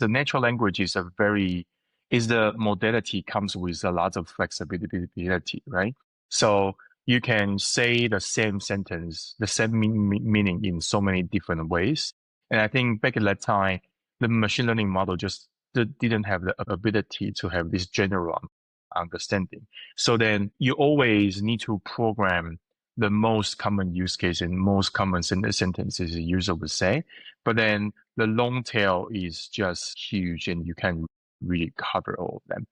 the natural language is the modality comes with a lot of flexibility, right? So you can say the same sentence, the same meaning in so many different ways. And I think back at that time, the machine learning model just didn't have the ability to have this general understanding. So then you always need to program the most common use case and most common sentences a user would say. But then the long tail is just huge and you can't really cover all of them.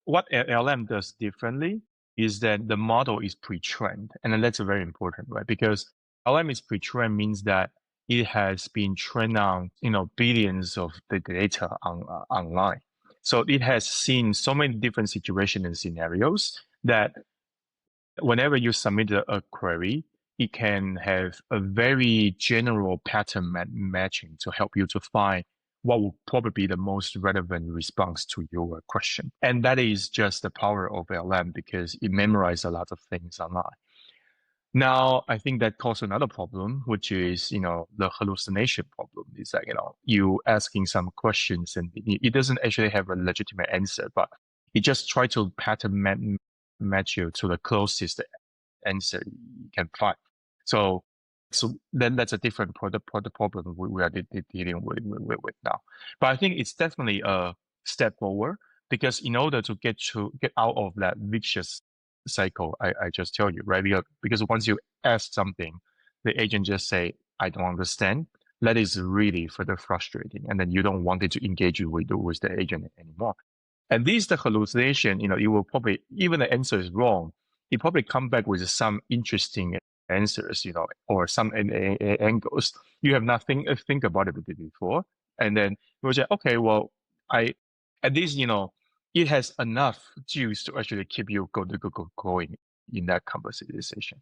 What LLM does differently is that the model is pre-trained. And then that's very important, right? Because LLM is pre-trained means that it has been trained on, billions of the data online. So it has seen so many different situations and scenarios that whenever you submit a query, it can have a very general pattern matching to help you to find what will probably be the most relevant response to your question. And that is just the power of LLM because it memorizes a lot of things online. Now, I think that causes another problem, which is, the hallucination problem. Is that, you asking some questions and it doesn't actually have a legitimate answer, but it just try to pattern match you to the closest answer you can find. So then that's a different problem we are dealing with now. But I think it's definitely a step forward because in order to get out of that vicious cycle, I just tell you, right? Because once you ask something, the agent just say, I don't understand. That is really further frustrating. And then you don't want it to engage with the agent anymore. And this, the hallucination, it will probably, even the answer is wrong, it probably come back with some interesting answers, or some angles. You have not think about it before. And then you will say, okay, well, at least, it has enough juice to actually keep you going in that conversation.